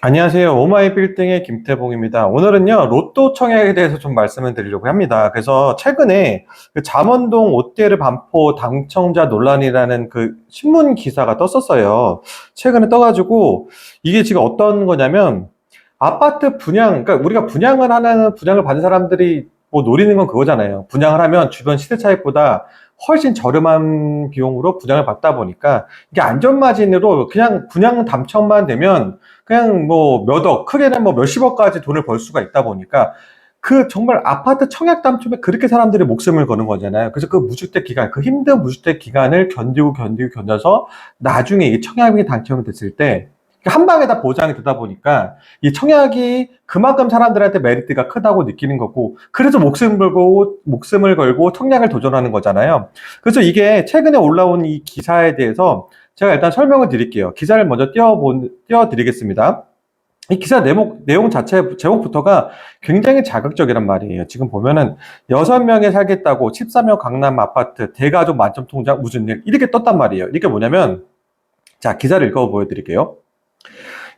안녕하세요. 오마이 빌딩의 김태봉입니다. 오늘은요, 로또 청약에 대해서 좀 말씀을 드리려고 합니다. 그래서 최근에 그 잠원동 롯데르 반포 당첨자 논란이라는 그 신문 기사가 떴었어요. 최근에 떠가지고 이게 지금 어떤 거냐면 아파트 분양, 그러니까 우리가 분양을 하는 분양을 받은 사람들이 뭐 노리는 건 그거잖아요. 분양을 하면 주변 시세 차익보다 훨씬 저렴한 비용으로 분양을 받다 보니까 이게 안전마진으로 그냥 분양 당첨만 되면 그냥 뭐 몇 억, 크게는 뭐 몇십억까지 돈을 벌 수가 있다 보니까 그 정말 아파트 청약 당첨에 그렇게 사람들이 목숨을 거는 거잖아요. 그래서 그 무주택 기간, 그 힘든 무주택 기간을 견뎌서 나중에 이 청약이 당첨이 됐을 때 한 방에 다 보장이 되다 보니까 이 청약이 그만큼 사람들한테 메리트가 크다고 느끼는 거고, 그래서 목숨을 걸고 청약을 도전하는 거잖아요. 그래서 이게 최근에 올라온 이 기사에 대해서 제가 일단 설명을 드릴게요. 기사를 먼저 띄워드리겠습니다. 이 기사 내용 자체, 제목부터가 굉장히 자극적이란 말이에요. 지금 보면은 6명이 살겠다고 14명 강남 아파트 대가족 만점 통장 무슨 일 이렇게 떴단 말이에요. 이게 뭐냐면, 자, 기사를 읽어 보여드릴게요.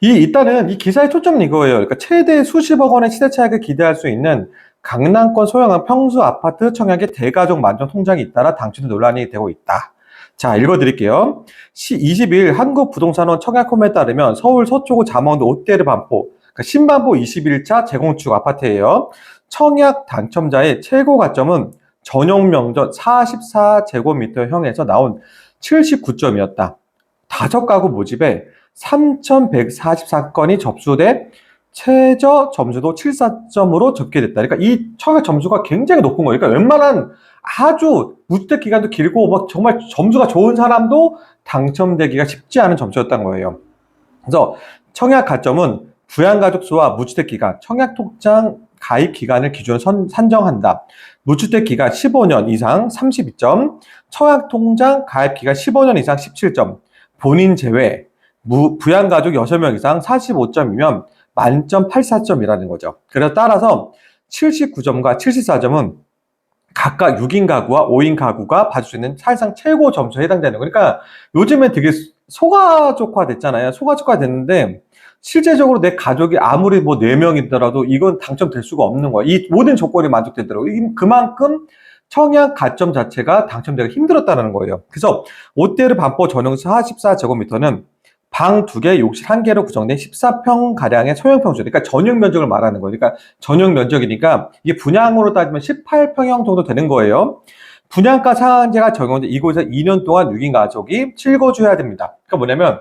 일단은 이 기사의 초점은 이거예요. 그러니까 최대 수십억 원의 시세 차익을 기대할 수 있는 강남권 소형한 평수 아파트 청약의 대가족 만점 통장이 잇따라 당첨 논란이 되고 있다. 자, 읽어드릴게요. 22일 한국부동산원 청약홈에 따르면 서울 서초구 잠원동 롯데르 반포, 그러니까 신반포 21차 재건축 아파트예요. 청약 당첨자의 최고 가점은 전용 면적 44제곱미터형에서 나온 79점이었다. 5가구 모집에 3,144건이 접수돼 최저 점수도 74점으로 접계됐다. 그러니까 이 청약 점수가 굉장히 높은 거예요. 그러니까 웬만한 아주 무주택 기간도 길고 막 정말 점수가 좋은 사람도 당첨되기가 쉽지 않은 점수였던 거예요. 그래서 청약 가점은 부양가족 수와 무주택 기간, 청약 통장 가입 기간을 기준으로 산정한다. 무주택 기간 15년 이상 32점, 청약 통장 가입 기간 15년 이상 17점, 본인 제외, 부양가족 6명 이상 45점이면 만점 84점이라는 거죠. 그래서 따라서 79점과 74점은 각각 6인 가구와 5인 가구가 받을 수 있는 사실상 최고 점수에 해당되는 거예요. 그러니까 요즘에 되게 소가족화 됐잖아요. 소가족화 됐는데 실제적으로 내 가족이 아무리 뭐 4명이더라도 이건 당첨될 수가 없는 거예요. 이 모든 조건이 만족되더라고요. 그만큼 청약 가점 자체가 당첨되기 힘들었다는 거예요. 그래서 롯데르 반포 전용 44제곱미터는 방 2개, 욕실 1개로 구성된 14평가량의 소형 평수, 그러니까 전용 면적을 말하는 거예요. 그러니까 전용 면적이니까 이게 분양으로 따지면 18평형 정도 되는 거예요. 분양가 상한제가 적용돼 이곳에서 2년 동안 6인 가족이 실거주해야 됩니다. 그러니까 뭐냐면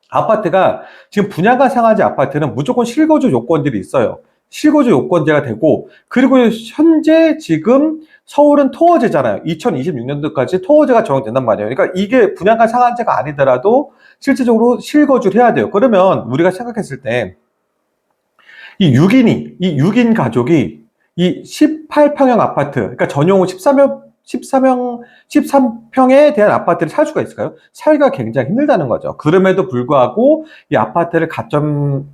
아파트가 지금 분양가 상한제 아파트는 무조건 실거주 요건들이 있어요. 실거주 요건제가 되고, 그리고 현재 지금 서울은 토어제잖아요. 2026년도까지 토어제가 적용된단 말이에요. 그러니까 이게 분양가 상한제가 아니더라도 실질적으로 실거주를 해야 돼요. 그러면 우리가 생각했을 때 이 6인 가족이 이 18평형 아파트, 그러니까 전용후 13평에 대한 아파트를 살 수가 있을까요? 살기가 굉장히 힘들다는 거죠. 그럼에도 불구하고 이 아파트를 가점이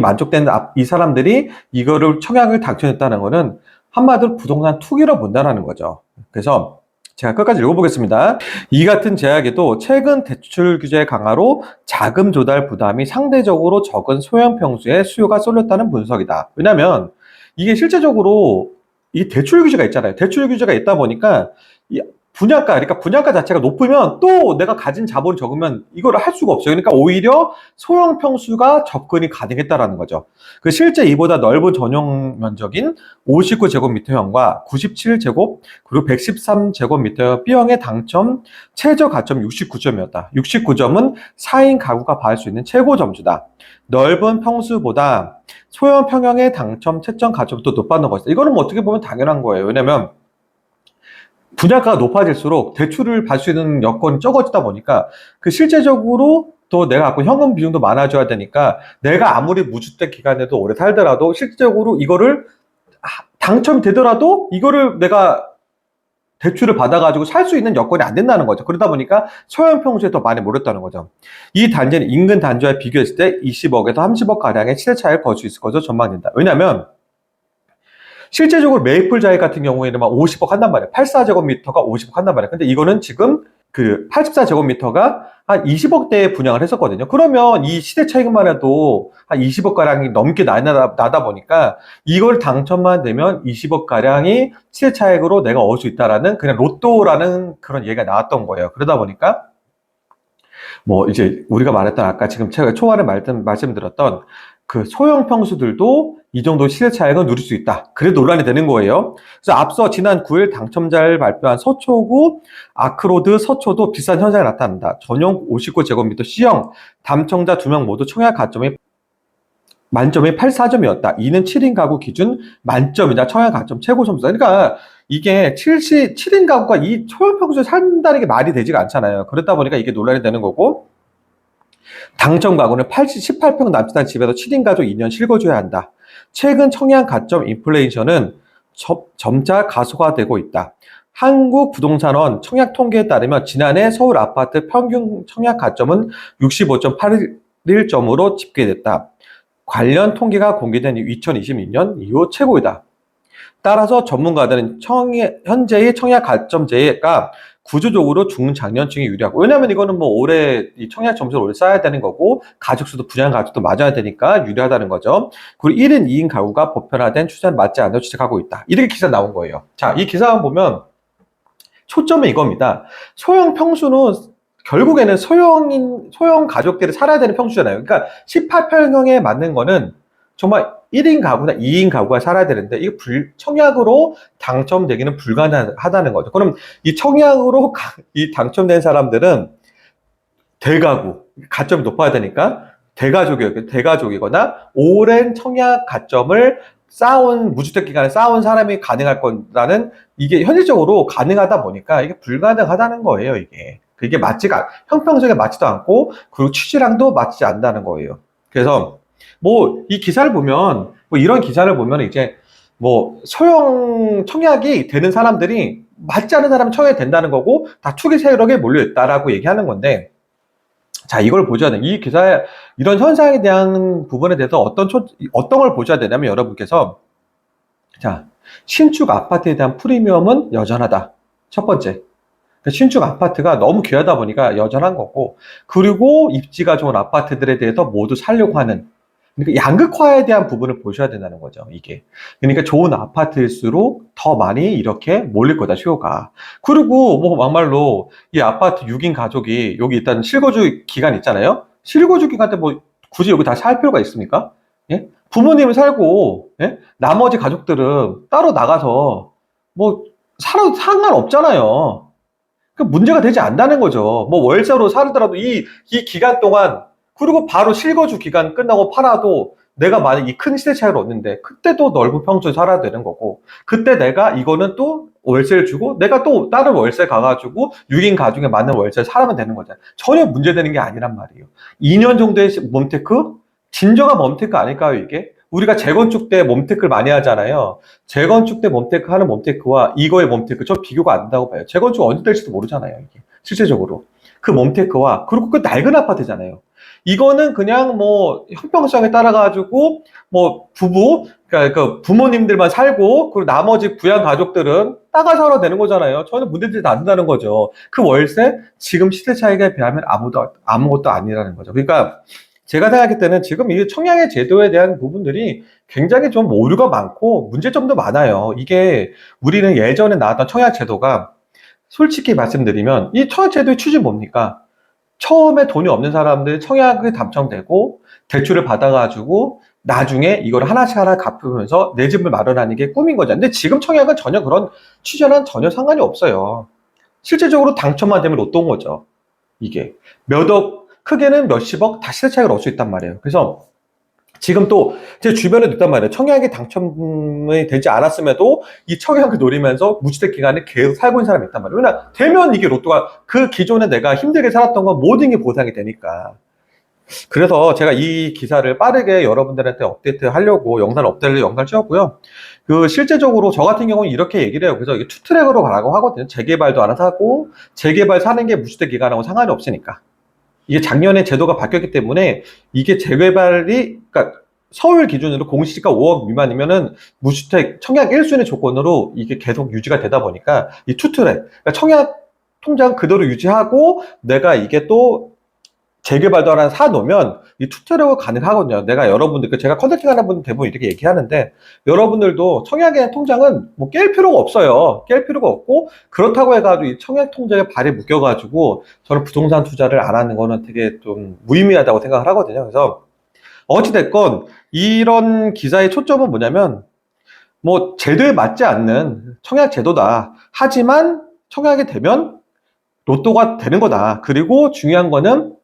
만족된 이 사람들이 이거를 청약을 당첨했다는 거는 한마디로 부동산 투기로 본다는 거죠. 그래서 제가 끝까지 읽어보겠습니다. 이 같은 제약에도 최근 대출 규제 강화로 자금 조달 부담이 상대적으로 적은 소형 평수에 수요가 쏠렸다는 분석이다. 왜냐하면 이게 실제적으로 이 대출 규제가 있잖아요. 대출 규제가 있다 보니까 이 그러니까 분양가 자체가 높으면 또 내가 가진 자본이 적으면 이걸 할 수가 없어요. 그러니까 오히려 소형 평수가 접근이 가능했다라는 거죠. 그 실제 이보다 넓은 전용 면적인 59제곱미터형과 97제곱 그리고 113제곱미터 B형의 당첨 최저 가점 69점이었다. 69점은 4인 가구가 받을 수 있는 최고 점수다. 넓은 평수보다 소형 평형의 당첨 채점 가점도 높았는 것이다. 이거는 뭐 어떻게 보면 당연한 거예요. 왜냐면 분양가가 높아질수록 대출을 받을 수 있는 여건이 적어지다 보니까 그 실제적으로 또 내가 갖고 현금 비용도 많아져야 되니까 내가 아무리 무주택 기간에도 오래 살더라도 실질적으로 이거를 당첨이 되더라도 이거를 내가 대출을 받아가지고 살 수 있는 여건이 안 된다는 거죠. 그러다 보니까 소형 평수에 더 많이 몰렸다는 거죠. 이 단지는 인근 단지와 비교했을 때 20억에서 30억 가량의 시세 차익을 거둘 수 있을 것으로 전망된다. 왜냐하면 실제적으로 메이플 자이 같은 경우에는 막 50억 한단 말이에요. 84제곱미터가 50억 한단 말이에요. 근데 이거는 지금 그 84제곱미터가 한 20억대에 분양을 했었거든요. 그러면 이 시세 차익만 해도 한 20억가량이 넘게 나다 보니까 이걸 당첨만 되면 20억가량이 시세 차익으로 내가 얻을 수 있다라는 그냥 로또라는 그런 얘기가 나왔던 거예요. 그러다 보니까 뭐 이제 우리가 말했던 아까 지금 제가 초반에 말씀드렸던 그 소형 평수들도 이 정도 시세 차익은 누릴 수 있다. 그래 논란이 되는 거예요. 그래서 앞서 지난 9일 당첨자를 발표한 서초구 아크로드 서초도 비슷한 현상이 나타난다. 전용 59제곱미터 C형 당첨자 2명 모두 청약 가점이 만점이 84점이었다. 이는 7인 가구 기준 만점이자 청약 가점 최고 점수다. 그러니까 이게 7인 가구가 이 소형 평수에 산다는 게 말이 되지가 않잖아요. 그렇다 보니까 이게 논란이 되는 거고, 당첨 가구는 18평 남짓한 집에서 7인 가족 2년 실거주해야 한다. 최근 청약 가점 인플레이션은 점차 가속화되고 있다. 한국부동산원 청약 통계에 따르면 지난해 서울 아파트 평균 청약 가점은 65.81점으로 집계됐다. 관련 통계가 공개된 2022년 이후 최고이다. 따라서 전문가들은 현재의 청약 가점제가 구조적으로 중장년층이 유리하고, 왜냐하면 이거는 뭐 올해 이 청약 점수를 오래 쌓아야 되는 거고 가족수도 분양 가족도 맞아야 되니까 유리하다는 거죠. 그리고 1인 2인 가구가 보편화된 추세는 맞지 않다고 지적하고 있다. 이렇게 기사 나온 거예요. 자, 이 기사만 보면 초점은 이겁니다. 소형 평수는 결국에는 소형 가족들이 살아야 되는 평수잖아요. 그러니까 18평형에 맞는 거는 정말 1인 가구나 2인 가구가 살아야 되는데 이게 청약으로 당첨되기는 불가능하다는 거죠. 그럼 이 청약으로 이 당첨된 사람들은 대가구, 가점이 높아야 되니까 대가족이거나 오랜 청약 가점을 쌓아온, 무주택 기간에 쌓아온 사람이 가능할 거라는, 이게 현실적으로 가능하다 보니까 이게 불가능하다는 거예요, 이게. 그게 형평성에 맞지도 않고, 그리고 취지랑도 맞지 않는다는 거예요. 그래서, 뭐, 이 기사를 보면, 뭐 이런 기사를 보면 이제, 뭐, 소형 청약이 되는 사람들이 맞지 않은 사람은 청약이 된다는 거고, 다 투기 세력에 몰려있다라고 얘기하는 건데, 자, 이걸 보셔야 돼요. 이 기사에, 이런 현상에 대한 부분에 대해서 어떤 걸 보셔야 되냐면, 여러분께서, 자, 신축 아파트에 대한 프리미엄은 여전하다. 첫 번째. 신축 아파트가 너무 귀하다 보니까 여전한 거고, 그리고 입지가 좋은 아파트들에 대해서 모두 살려고 하는, 그러니까 양극화에 대한 부분을 보셔야 된다는 거죠, 이게. 그러니까 좋은 아파트일수록 더 많이 이렇게 몰릴 거다, 수요가. 그리고 뭐 막말로 이 아파트 6인 가족이 여기 일단 실거주 기간 있잖아요. 실거주 기간 때 뭐 굳이 여기 다 살 필요가 있습니까? 예? 부모님은 살고, 예? 나머지 가족들은 따로 나가서 뭐 살아도 상관없잖아요. 그 문제가 되지 않는다는 거죠. 뭐 월세로 살더라도 이 기간 동안, 그리고 바로 실거주 기간 끝나고 팔아도 내가 만약 이 큰 시세 차익을 얻는데 그때도 넓은 평수에 살아야 되는 거고, 그때 내가 이거는 또 월세를 주고 내가 또 다른 월세 가가지고 6인 가족에 맞는 월세를 살면 되는 거잖아요. 전혀 문제되는 게 아니란 말이에요. 2년 정도의 몸테크? 진정한 몸테크 아닐까요, 이게? 우리가 재건축 때 몸테크를 많이 하잖아요. 재건축 때 몸테크 하는 몸테크와 이거의 몸테크 좀 비교가 안 된다고 봐요. 재건축 언제 될지도 모르잖아요, 이게. 실제적으로. 그 몸테크와, 그리고 그 낡은 아파트잖아요. 이거는 그냥 뭐 형평성에 따라가지고 뭐 그러니까 그 부모님들만 살고, 그리고 나머지 부양 가족들은 따가 살아야 되는 거잖아요. 전혀 문제되지 않는다는 거죠. 그 월세, 지금 시세 차익에 비하면 아무것도 아니라는 거죠. 그러니까 제가 생각할 때는 지금 이 청약의 제도에 대한 부분들이 굉장히 좀 오류가 많고 문제점도 많아요. 이게 우리는 예전에 나왔던 청약 제도가, 솔직히 말씀드리면 이 청약 제도의 취지 뭡니까? 처음에 돈이 없는 사람들 청약이 당첨되고 대출을 받아가지고 나중에 이걸 하나씩 갚으면서 내 집을 마련하는 게 꿈인 거죠. 근데 지금 청약은 전혀 그런 취지와는 전혀 상관이 없어요. 실제적으로 당첨만 되면 로또인 거죠. 이게 크게는 몇십억 다 시세 차익을 얻을 수 있단 말이에요. 그래서 지금 또 제 주변에도 있단 말이에요. 청약이 당첨이 되지 않았음에도 이 청약을 노리면서 무주택 기간에 계속 살고 있는 사람이 있단 말이에요. 왜냐, 되면 이게 로또가, 그 기존에 내가 힘들게 살았던 건 모든 게 보상이 되니까. 그래서 제가 이 기사를 빠르게 여러분들한테 업데이트 하려고 영상을 찍었고요. 그 실제적으로 저 같은 경우는 이렇게 얘기를 해요. 그래서 이게 투트랙으로 가라고 하거든요. 재개발도 안 하고, 재개발 사는 게 무주택 기간하고 상관이 없으니까. 이게 작년에 제도가 바뀌었기 때문에 이게 재개발이, 그러니까 서울 기준으로 공시지가 5억 미만이면은 무주택 청약 1순위 조건으로 이게 계속 유지가 되다 보니까 이 투트랙, 그러니까 청약 통장 그대로 유지하고 내가 이게 또 재개발도 하나 사놓으면 이 투자력이 가능하거든요. 내가 여러분들, 제가 컨설팅 하는 분들 대부분 이렇게 얘기하는데, 여러분들도 청약의 통장은 뭐 깰 필요가 없어요. 깰 필요가 없고, 그렇다고 해가지고 이 청약 통장에 발이 묶여가지고 저는 부동산 투자를 안 하는 거는 되게 좀 무의미하다고 생각을 하거든요. 그래서 어찌됐건 이런 기사의 초점은 뭐냐면, 뭐 제도에 맞지 않는 청약 제도다. 하지만 청약이 되면 로또가 되는 거다. 그리고 중요한 거는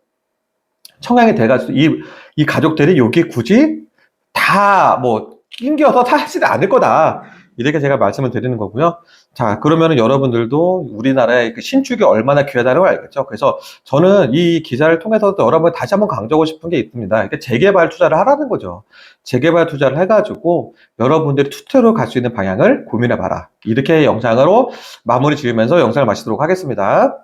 청약이 돼가지고 이 가족들이 여기 굳이 다 뭐 낑겨서 사지는 않을 거다. 이렇게 제가 말씀을 드리는 거고요. 자, 그러면은 여러분들도 우리나라의 그 신축이 얼마나 귀하다는 걸 알겠죠? 그래서 저는 이 기사를 통해서 또 여러분 다시 한번 강조하고 싶은 게 있습니다. 그러니까 재개발 투자를 하라는 거죠. 재개발 투자를 해가지고 여러분들이 투자로 갈 수 있는 방향을 고민해 봐라. 이렇게 영상으로 마무리 지으면서 영상을 마치도록 하겠습니다.